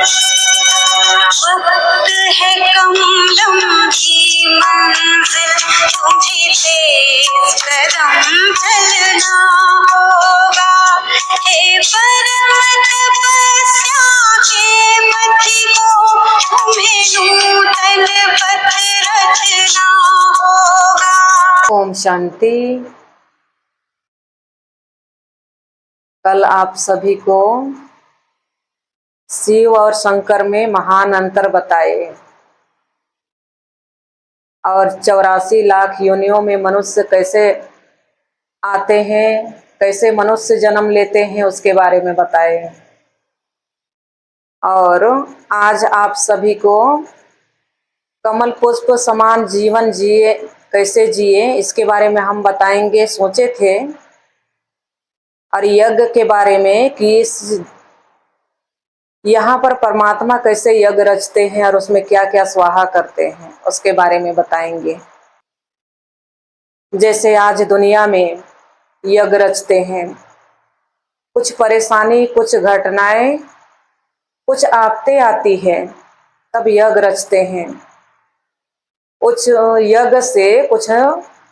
वक्त है कम लम्ही मंजिल, तुझे तेज कदम चलना होगा। हे परम तपस्या के पथि को, तुम्हें नूतन पथ रचना होगा। ओम शांति। कल आप सभी को शिव और शंकर में महान अंतर बताए और 84 लाख योनियों में मनुष्य कैसे आते हैं, कैसे मनुष्य जन्म लेते हैं उसके बारे में बताए। और आज आप सभी को कमल पुष्प समान जीवन जिए, कैसे जिए इसके बारे में हम बताएंगे सोचे थे। और यज्ञ के बारे में कि यहाँ पर परमात्मा कैसे यज्ञ रचते हैं और उसमें क्या क्या स्वाहा करते हैं उसके बारे में बताएंगे। जैसे आज दुनिया में यज्ञ रचते हैं, कुछ परेशानी, कुछ घटनाएं, कुछ आफतें आती है तब यज्ञ रचते हैं। कुछ यज्ञ से कुछ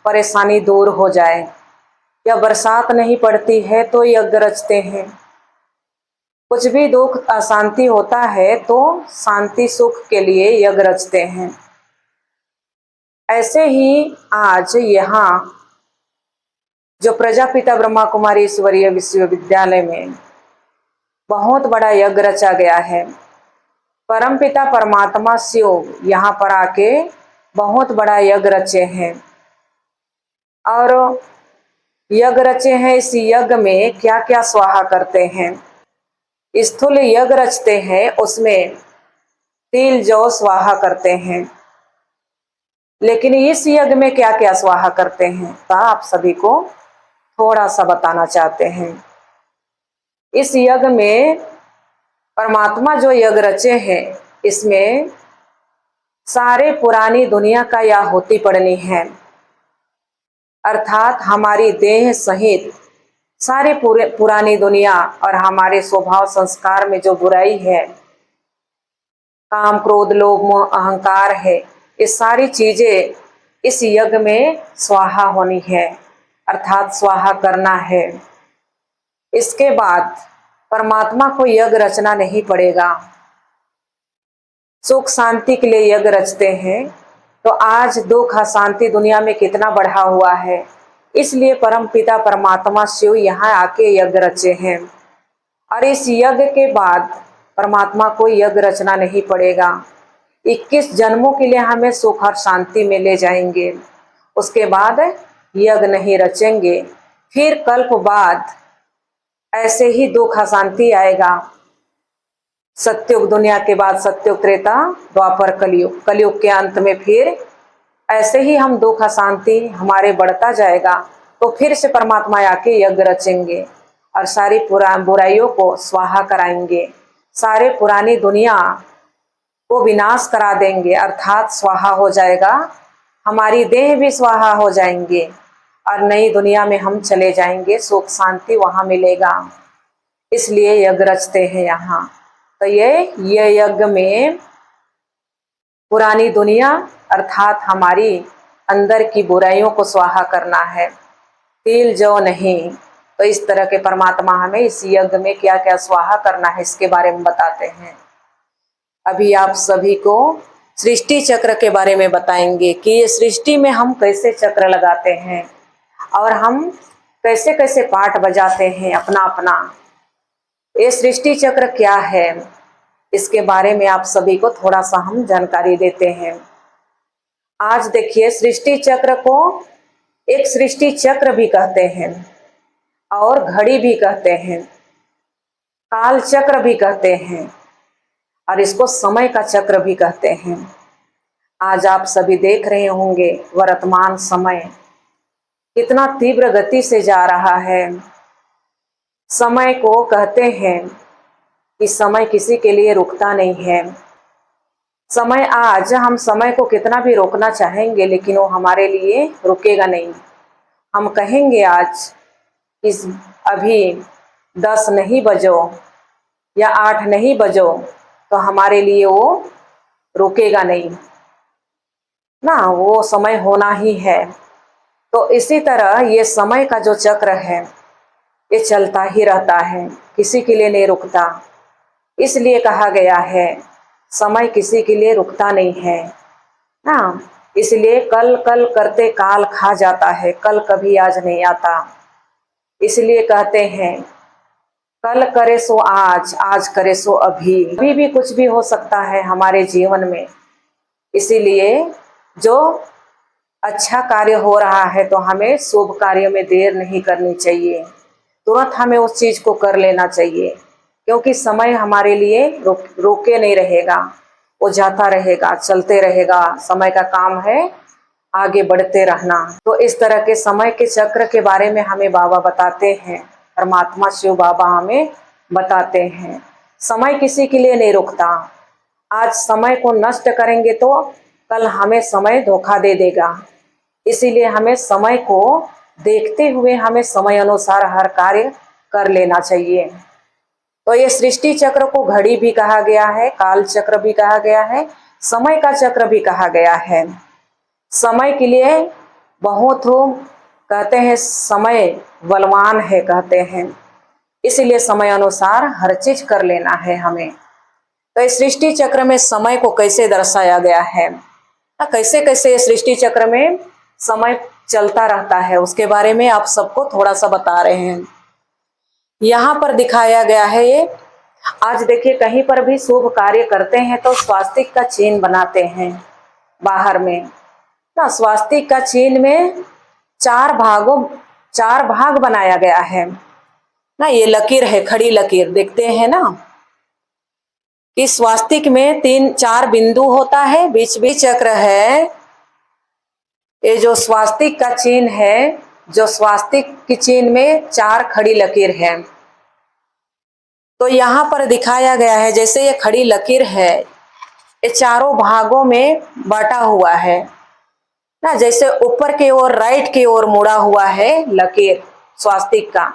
परेशानी दूर हो जाए, या बरसात नहीं पड़ती है तो यज्ञ रचते हैं। कुछ भी दुख अशांति होता है तो शांति सुख के लिए यज्ञ रचते हैं। ऐसे ही आज यहाँ जो प्रजापिता ब्रह्मा कुमारी ईश्वरीय विश्वविद्यालय में बहुत बड़ा यज्ञ रचा गया है। परमपिता परमात्मा शिव यहाँ पर आके बहुत बड़ा यज्ञ रचे हैं। और यज्ञ रचे हैं, इस यज्ञ में क्या क्या स्वाहा करते हैं। स्थूल यज्ञ रचते हैं, उसमें तिल जौ स्वाहा करते हैं। लेकिन इस यज्ञ में क्या क्या स्वाहा करते हैं तो आप सभी को थोड़ा सा बताना चाहते हैं। इस यज्ञ में परमात्मा जो यज्ञ रचे हैं, इसमें सारे पुरानी दुनिया का आहुति पड़नी है, अर्थात हमारी देह सहित सारे पुरानी दुनिया और हमारे स्वभाव संस्कार में जो बुराई है, काम क्रोध लोभ मोह अहंकार है, ये सारी चीजें इस यज्ञ में स्वाहा होनी है, अर्थात स्वाहा करना है। इसके बाद परमात्मा को यज्ञ रचना नहीं पड़ेगा। सुख शांति के लिए यज्ञ रचते हैं। तो आज दुख अशांति दुनिया में कितना बढ़ा हुआ है, इसलिए परम पिता परमात्मा शिव यहाँ आके यज्ञ रचे हैं। और इस यज्ञ के बाद परमात्मा को यज्ञ रचना नहीं पड़ेगा। 21 जन्मों के लिए हमें सुख और शांति में ले जाएंगे। उसके बाद यज्ञ नहीं रचेंगे, फिर कल्प बाद ऐसे ही दुख अशांति आएगा। सत्युग दुनिया के बाद सत्युग त्रेता द्वापर कलयुग, कलयुग के अंत में फिर ऐसे ही हम दुख अशांति हमारे बढ़ता जाएगा। तो फिर से परमात्मा आके यज्ञ रचेंगे और सारी बुराइयों को स्वाहा कराएंगे, सारे पुरानी दुनिया को विनाश करा देंगे, अर्थात स्वाहा हो जाएगा। हमारी देह भी स्वाहा हो जाएंगे और नई दुनिया में हम चले जाएंगे, सुख शांति वहां मिलेगा। इसलिए यज्ञ रचते हैं यहाँ। तो ये यज्ञ में पुरानी दुनिया अर्थात हमारी अंदर की बुराइयों को स्वाहा करना है, तिल जौ नहीं। तो इस तरह के परमात्मा हमें इस यज्ञ में क्या क्या स्वाहा करना है इसके बारे में बताते हैं। अभी आप सभी को सृष्टि चक्र के बारे में बताएंगे कि ये सृष्टि में हम कैसे चक्र लगाते हैं और हम कैसे कैसे पाठ बजाते हैं अपना अपना। ये सृष्टि चक्र क्या है इसके बारे में आप सभी को थोड़ा सा हम जानकारी देते हैं। आज देखिए, सृष्टि चक्र को एक सृष्टि चक्र भी कहते हैं और घड़ी भी कहते हैं, काल चक्र भी कहते हैं और इसको समय का चक्र भी कहते हैं। आज आप सभी देख रहे होंगे वर्तमान समय कितना तीव्र गति से जा रहा है। समय को कहते हैं कि समय किसी के लिए रुकता नहीं है। समय, आज हम समय को कितना भी रोकना चाहेंगे लेकिन वो हमारे लिए रुकेगा नहीं। हम कहेंगे आज इस अभी 10 नहीं बजो या 8 नहीं बजो, तो हमारे लिए वो रुकेगा नहीं ना, वो समय होना ही है। तो इसी तरह ये समय का जो चक्र है ये चलता ही रहता है, किसी के लिए नहीं रुकता। इसलिए कहा गया है समय किसी के लिए रुकता नहीं है ना। इसलिए कल कल करते काल खा जाता है, कल कभी आज नहीं आता। इसलिए कहते हैं कल करे सो आज, आज करे सो अभी। अभी भी कुछ भी हो सकता है हमारे जीवन में। इसीलिए जो अच्छा कार्य हो रहा है तो हमें शुभ कार्य में देर नहीं करनी चाहिए, तुरंत हमें उस चीज को कर लेना चाहिए, क्योंकि समय हमारे लिए रोके नहीं रहेगा, वो जाता रहेगा, चलते रहेगा। समय का काम है आगे बढ़ते रहना। तो इस तरह के समय के चक्र के बारे में हमें बाबा बताते हैं, परमात्मा शिव बाबा हमें बताते हैं समय किसी के लिए नहीं रुकता। आज समय को नष्ट करेंगे तो कल हमें समय धोखा दे देगा। इसीलिए हमें समय को देखते हुए हमें समय अनुसार हर कार्य कर लेना चाहिए। तो ये सृष्टि चक्र को घड़ी भी कहा गया है, काल चक्र भी कहा गया है, समय का चक्र भी कहा गया है। समय के लिए बहुत कहते हैं समय बलवान है कहते हैं, इसलिए समय अनुसार हर चीज कर लेना है हमें। तो इस सृष्टि चक्र में समय को कैसे दर्शाया गया है, कैसे कैसे सृष्टि चक्र में समय चलता रहता है, उसके बारे में आप सबको थोड़ा सा बता रहे हैं। यहाँ पर दिखाया गया है ये। आज देखिए कहीं पर भी शुभ कार्य करते हैं तो स्वास्तिक का चिन्ह बनाते हैं बाहर में ना। स्वास्तिक का चिन्ह में चार भाग बनाया गया है ना। ये लकीर है, खड़ी लकीर देखते हैं ना कि स्वास्तिक में 3-4 बिंदु होता है, बीच बीच चक्र है। ये जो स्वास्तिक का चिन्ह है, जो स्वास्तिक की चिन्ह में 4 खड़ी लकीर है। तो यहाँ पर दिखाया गया है जैसे ये खड़ी लकीर है, ये चारों भागों में बांटा हुआ है ना। जैसे ऊपर की ओर राइट की ओर मुड़ा हुआ है लकीर स्वास्तिक का,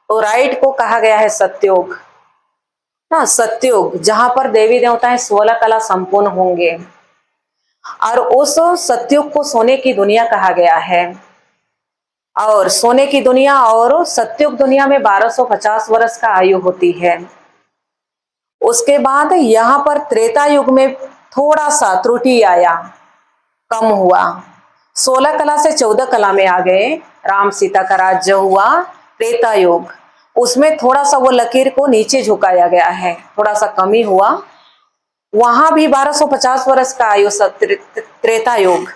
तो राइट को कहा गया है सत्युग ना। सत्युग जहां पर देवी देवताएं 16 कला संपूर्ण होंगे, और उस सत्युग को सोने की दुनिया कहा गया है। और सोने की दुनिया और सत्युग दुनिया में 1250 वर्ष का आयु होती है। उसके बाद यहाँ पर त्रेता युग में थोड़ा सा त्रुटि आया, कम हुआ, 16 कला से 14 कला में आ गए। राम सीता का राज्य हुआ त्रेता युग, उसमें थोड़ा सा वो लकीर को नीचे झुकाया गया है, थोड़ा सा कमी हुआ। वहां भी 1250 वर्ष का आयु त्रेता युग।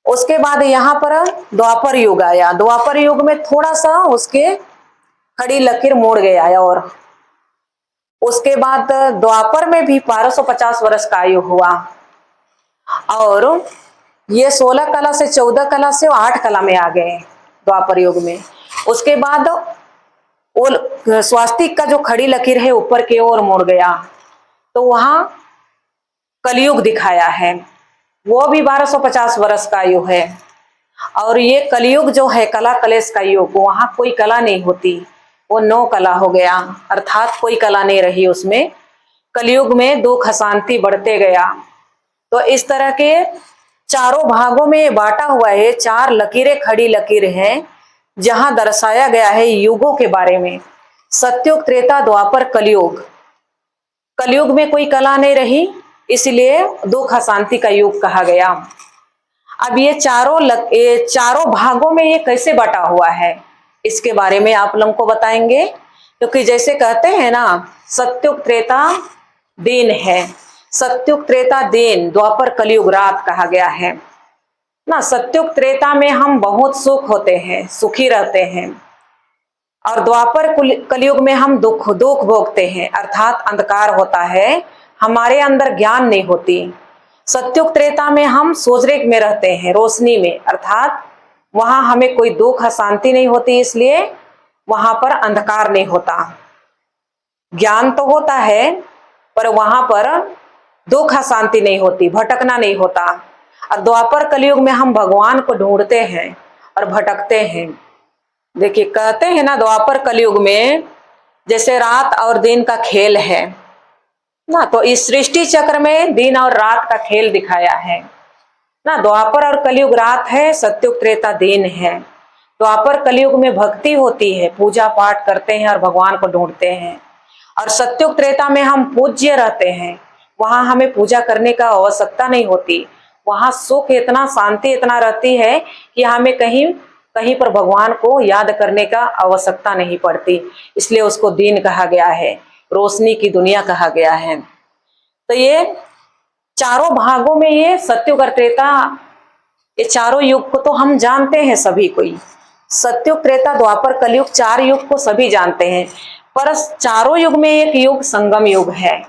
उसके बाद यहाँ पर द्वापर युग आया। द्वापर युग में थोड़ा सा उसके खड़ी लकीर मुड़ गया, और उसके बाद द्वापर में भी 1250 वर्ष का आयु हुआ। और ये 16 कला से 14 कला से 8 कला में आ गए द्वापर युग में। उसके बाद वो स्वास्तिक का जो खड़ी लकीर है ऊपर की ओर मुड़ गया, तो वहां कलयुग दिखाया है, वो भी 1250 वर्ष का आयु है। और ये कलयुग जो है कला कलेश का युग, वहां कोई कला नहीं होती, वो 9 कला हो गया, अर्थात कोई कला नहीं रही उसमें। कलयुग में दुख अशांति बढ़ते गया। तो इस तरह के चारों भागों में बांटा हुआ है, 4 लकीरें खड़ी लकीर हैं, जहां दर्शाया गया है युगों के बारे में। सत्युग, त्रेता, द्वापर, कलयुग। कलयुग में कोई कला नहीं रही, इसलिए दुख अशांति का युग कहा गया। अब ये चारों भागों में ये कैसे बटा हुआ है, इसके बारे में आप लोगों को बताएंगे। क्योंकि जैसे कहते हैं ना, सत्युग त्रेता दिन है, सत्युग त्रेता दिन, द्वापर कलयुग रात कहा गया है ना। सत्युग त्रेता में हम बहुत सुख होते हैं, सुखी रहते हैं, और द्वापर कलयुग में हम दुख भोगते हैं, अर्थात अंधकार होता है, हमारे अंदर ज्ञान नहीं होती। सत्युग त्रेता में हम सोजरेग में रहते हैं, रोशनी में, अर्थात वहां हमें कोई दुख अशांति नहीं होती, इसलिए वहां पर अंधकार नहीं होता। ज्ञान तो होता है पर वहां पर दुख अशांति नहीं होती, भटकना नहीं होता। और द्वापर कलयुग में हम भगवान को ढूंढते हैं और भटकते हैं। देखिए कहते हैं ना, द्वापर कलयुग में जैसे रात और दिन का खेल है ना। तो इस सृष्टि चक्र में दिन और रात का खेल दिखाया है ना। द्वापर और कलयुग रात है, सतयुग त्रेता दिन है। द्वापर कलयुग में भक्ति होती है, पूजा पाठ करते हैं और भगवान को ढूंढते हैं। और सतयुग त्रेता में हम पूज्य रहते हैं, वहां हमें पूजा करने का आवश्यकता नहीं होती। वहां सुख इतना, शांति इतना रहती है कि हमें कहीं कहीं पर भगवान को याद करने का आवश्यकता नहीं पड़ती। इसलिए उसको दिन कहा गया है, रोशनी की दुनिया कहा गया है। तो ये चारों भागों में, ये सतयुग और त्रेता, ये चारों युग को तो हम जानते हैं सभी कोई। सतयुग त्रेता द्वापर कलयुग, चार युग को सभी जानते हैं। पर चारों युग में एक युग संगम युग है,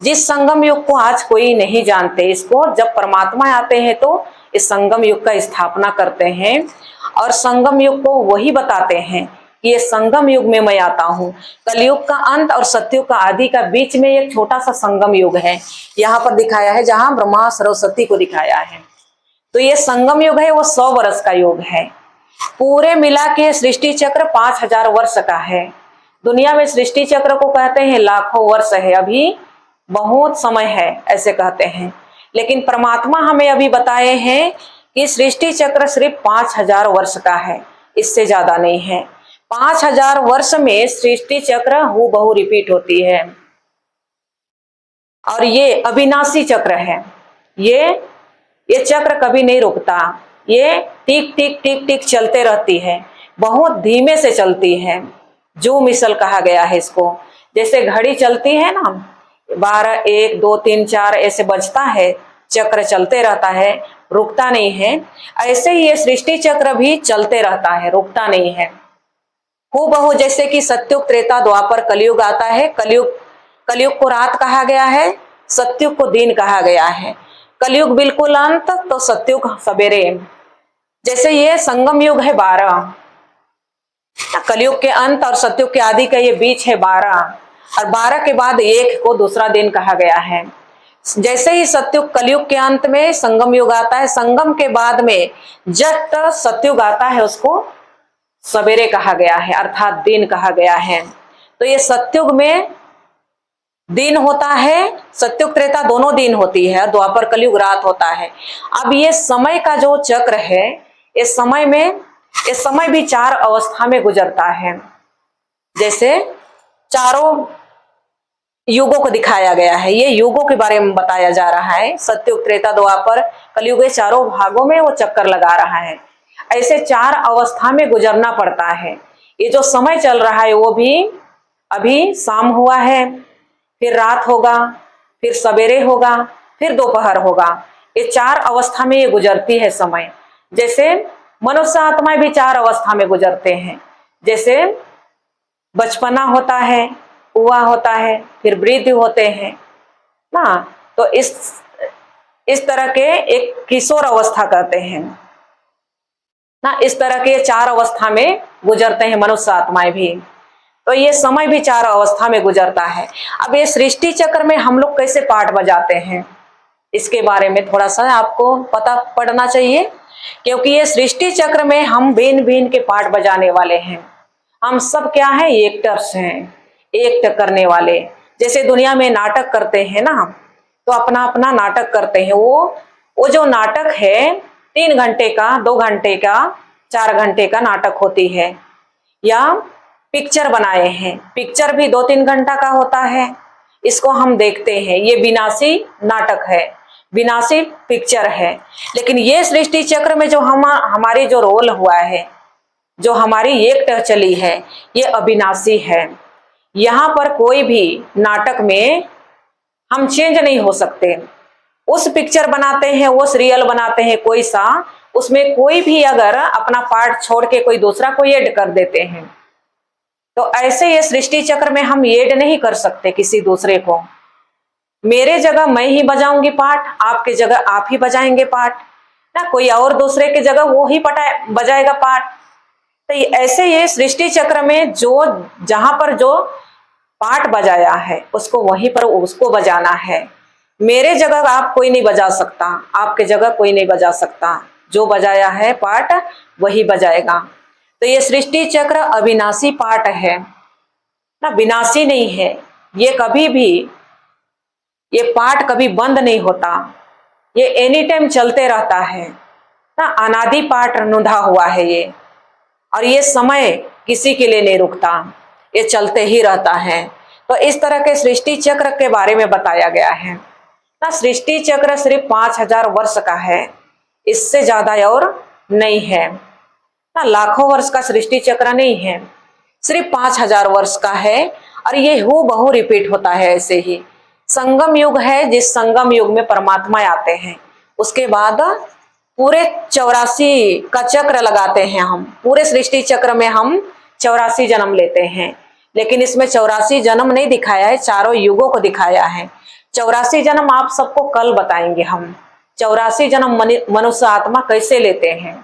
जिस संगम युग को आज कोई नहीं जानते। इसको जब परमात्मा आते हैं तो इस संगम युग का स्थापना करते हैं और संगम युग को वही बताते हैं कि ये संगम युग में मैं आता हूँ। कलयुग का अंत और सतयुग का आदि का बीच में एक छोटा सा संगम युग है, यहाँ पर दिखाया है, जहां ब्रह्मा सरस्वती को दिखाया है। तो ये संगम युग है, वो 100 वर्ष का युग है। पूरे मिला के सृष्टि चक्र 5000 वर्ष का है। दुनिया में सृष्टि चक्र को कहते हैं लाखों वर्ष है, अभी बहुत समय है ऐसे कहते हैं। लेकिन परमात्मा हमें अभी बताए हैं कि सृष्टि चक्र सिर्फ 5000 वर्ष का है, इससे ज्यादा नहीं है। 5000 वर्ष में सृष्टि चक्र हूबहू रिपीट होती है। और ये अविनाशी चक्र है, ये चक्र कभी नहीं रुकता। ये टिक टिक टिक टिक चलते रहती है, बहुत धीमे से चलती है। जो मिसल कहा गया है इसको, जैसे घड़ी चलती है ना, 12 1 2 3 4 ऐसे बजता है, चक्र चलते रहता है, रुकता नहीं है। ऐसे ही ये सृष्टि चक्र भी चलते रहता है, रुकता नहीं है। हूबहू जैसे कि सतयुग त्रेता द्वापर कलयुग आता है, कलयुग को रात कहा गया है, सतयुग को दिन कहा गया है। कलयुग बिल्कुल अंत तो सतयुग सवेरे। जैसे ये संगम युग है 12, कलयुग के अंत और सतयुग के आदि का ये बीच है 12, और 12 के बाद 1 को दूसरा दिन कहा गया है। जैसे ही सतयुग कलयुग के अंत में संगम युग आता है, संगम के बाद में जट सतयुग आता है, उसको सवेरे कहा गया है, अर्थात दिन कहा गया है। तो ये सतयुग में दिन होता है, सतयुग त्रेता दोनों दिन होती है, द्वापर कलयुग रात होता है। अब ये समय का जो चक्र है, इस समय भी 4 अवस्था में गुजरता है। जैसे चारों युगों को दिखाया गया है, ये युगों के बारे में बताया जा रहा है। सतयुग त्रेता द्वापर कलयुग के चारों भागों में वो चक्कर लगा रहा है। ऐसे 4 अवस्था में गुजरना पड़ता है। ये जो समय चल रहा है वो भी, अभी शाम हुआ है, फिर रात होगा, फिर सवेरे होगा, फिर दोपहर होगा। ये 4 अवस्था में ये गुजरती है समय। जैसे मनुष्य आत्माएं भी 4 अवस्था में गुजरते हैं। जैसे बचपना होता है, कुआं होता है, फिर वृद्ध होते हैं ना। तो इस तरह के एक किशोर अवस्था कहते हैं ना। इस तरह के 4 अवस्था में गुजरते हैं मनुष्य आत्माएं भी। तो ये समय भी 4 अवस्था में गुजरता है। अब ये सृष्टि चक्र में हम लोग कैसे पाठ बजाते हैं, इसके बारे में थोड़ा सा आपको पता पड़ना चाहिए, क्योंकि ये सृष्टि चक्र में हम भिन्न भिन्न के पाठ बजाने वाले हैं। हम सब क्या हैं, एक्टर्स हैं, एक्ट करने वाले। जैसे दुनिया में नाटक करते हैं ना, तो अपना अपना नाटक करते हैं। वो जो नाटक है 3 घंटे का, 2 घंटे का, 4 घंटे का नाटक होती है। या पिक्चर बनाए हैं, पिक्चर भी 2-3 घंटा का होता है, इसको हम देखते हैं। ये विनाशी नाटक है, विनाशी पिक्चर है। लेकिन ये सृष्टि चक्र में जो हमारी जो रोल हुआ है, जो हमारी एक्ट चली है, ये अविनाशी है। यहाँ पर कोई भी नाटक में हम चेंज नहीं हो सकते। उस पिक्चर बनाते हैं, वो सीरियल बनाते हैं कोई सा, उसमें कोई भी अगर अपना पार्ट छोड़ के कोई दूसरा कोई ऐड कर देते हैं, तो ऐसे ये सृष्टि चक्र में हम ऐड नहीं कर सकते किसी दूसरे को। मेरे जगह मैं ही बजाऊंगी पार्ट, आपके जगह आप ही बजाएंगे पार्ट ना, कोई और दूसरे के जगह वो ही बजाएगा पार्ट। तो ऐसे ये सृष्टि चक्र में जो जहां पर जो पार्ट बजाया है, उसको वहीं पर उसको बजाना है। मेरे जगह आप कोई नहीं बजा सकता, आपके जगह कोई नहीं बजा सकता। जो बजाया है पार्ट वही बजाएगा। तो ये सृष्टि चक्र अविनाशी पार्ट है ना, विनाशी नहीं है। ये कभी भी ये पाठ कभी बंद नहीं होता, ये एनी टाइम चलते रहता है ना। अनादि पाठ अनुधा हुआ है ये, और ये समय किसी के लिए नहीं रुकता, ये चलते ही रहता है। तो इस तरह के सृष्टि चक्र के बारे में बताया गया है ना। सृष्टि चक्र सिर्फ 5000 वर्ष का है, इससे ज्यादा और नहीं है ना। लाखों वर्ष का सृष्टि चक्र नहीं है, सिर्फ 5000 वर्ष का है। और ये हूबहू रिपीट होता है ऐसे ही। संगम युग है, जिस संगम युग में परमात्मा आते हैं, उसके बाद पूरे 84 का चक्र लगाते हैं हम। पूरे सृष्टि चक्र में हम 84 जन्म लेते हैं, लेकिन इसमें 84 जन्म नहीं दिखाया है, चारों युगों को दिखाया है। 84 जन्म आप सबको कल बताएंगे हम, 84 जन्म मनुष्य आत्मा कैसे लेते हैं।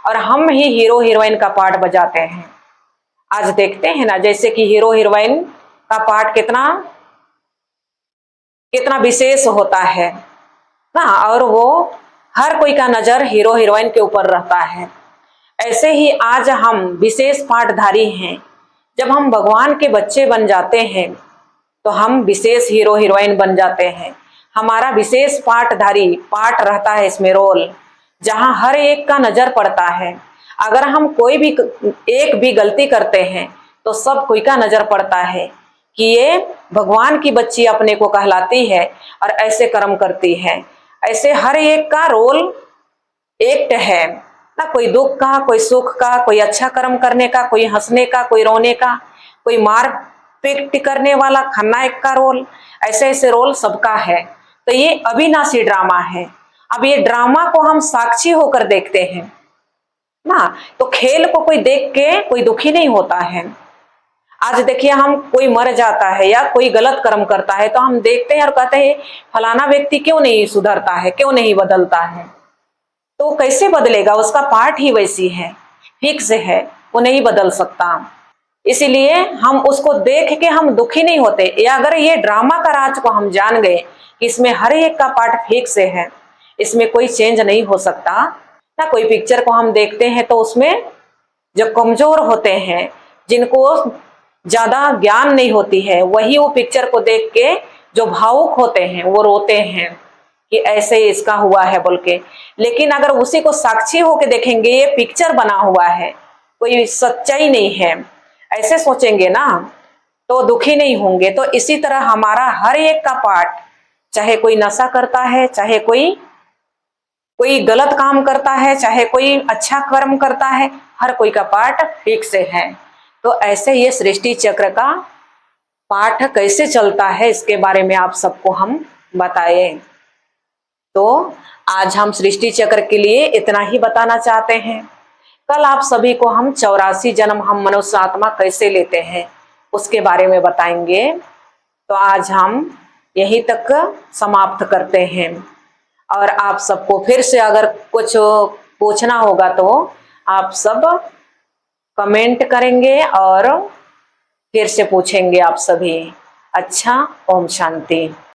और हम ही हीरो हीरोइन का पार्ट बजाते हैं। आज देखते हैं ना, जैसे कि हीरो हीरोइन का पार्ट कितना कितना विशेष होता है ना, और वो हर कोई का नजर हीरो हीरोइन के ऊपर रहता है। ऐसे ही आज हम विशेष पाठधारी हैं। जब हम भगवान के बच्चे बन जाते हैं तो हम विशेष हीरो हीरोइन बन जाते हैं। हमारा विशेष पाठधारी पाठ रहता है इसमें रोल, जहां हर एक का नजर पड़ता है। अगर हम कोई भी एक भी गलती करते हैं तो सब कोई का नजर पड़ता है कि ये भगवान की बच्ची अपने को कहलाती है और ऐसे कर्म करती है। ऐसे हर एक का रोल एक्ट है ना, कोई दुख का, कोई सुख का, कोई अच्छा कर्म करने का, कोई हंसने का, कोई रोने का, कोई मार पीट करने वाला खलनायक का रोल। ऐसे ऐसे रोल सबका है। तो ये अविनाशी ड्रामा है। अब ये ड्रामा को हम साक्षी होकर देखते हैं ना। तो खेल को कोई देख के कोई दुखी नहीं होता है। आज देखिए, हम कोई मर जाता है या कोई गलत कर्म करता है तो हम देखते हैं और कहते हैं फलाना व्यक्ति क्यों नहीं सुधरता है, क्यों नहीं बदलता है। तो कैसे बदलेगा, उसका पार्ट ही वैसी है, फिक्स है, वो नहीं बदल सकता। इसीलिए हम उसको देख के हम दुखी नहीं होते। या अगर ये ड्रामा का राज को हम जान गए कि इसमें हर एक का पार्ट फिक्स है, इसमें कोई चेंज नहीं हो सकता ना। कोई पिक्चर को हम देखते हैं तो उसमें जो कमजोर होते हैं, जिनको ज्यादा ज्ञान नहीं होती है, वही वो पिक्चर को देख के जो भावुक होते हैं वो रोते हैं कि ऐसे इसका हुआ है बोल के। लेकिन अगर उसी को साक्षी होके देखेंगे, ये पिक्चर बना हुआ है, कोई सच्चाई नहीं है, ऐसे सोचेंगे ना, तो दुखी नहीं होंगे। तो इसी तरह हमारा हर एक का पार्ट, चाहे कोई नशा करता है, चाहे कोई गलत काम करता है, चाहे कोई अच्छा कर्म करता है, हर कोई का पार्ट फिक्स है। तो ऐसे ये सृष्टि चक्र का पाठ कैसे चलता है, इसके बारे में आप सबको हम बताए। तो आज हम सृष्टि चक्र के लिए इतना ही बताना चाहते हैं। कल आप सभी को हम 84 जन्म हम मनुष्य आत्मा कैसे लेते हैं उसके बारे में बताएंगे। तो आज हम यहीं तक समाप्त करते हैं। और आप सबको फिर से अगर कुछ पूछना होगा तो आप सब कमेंट करेंगे और फिर से पूछेंगे आप सभी। अच्छा, ओम शांति।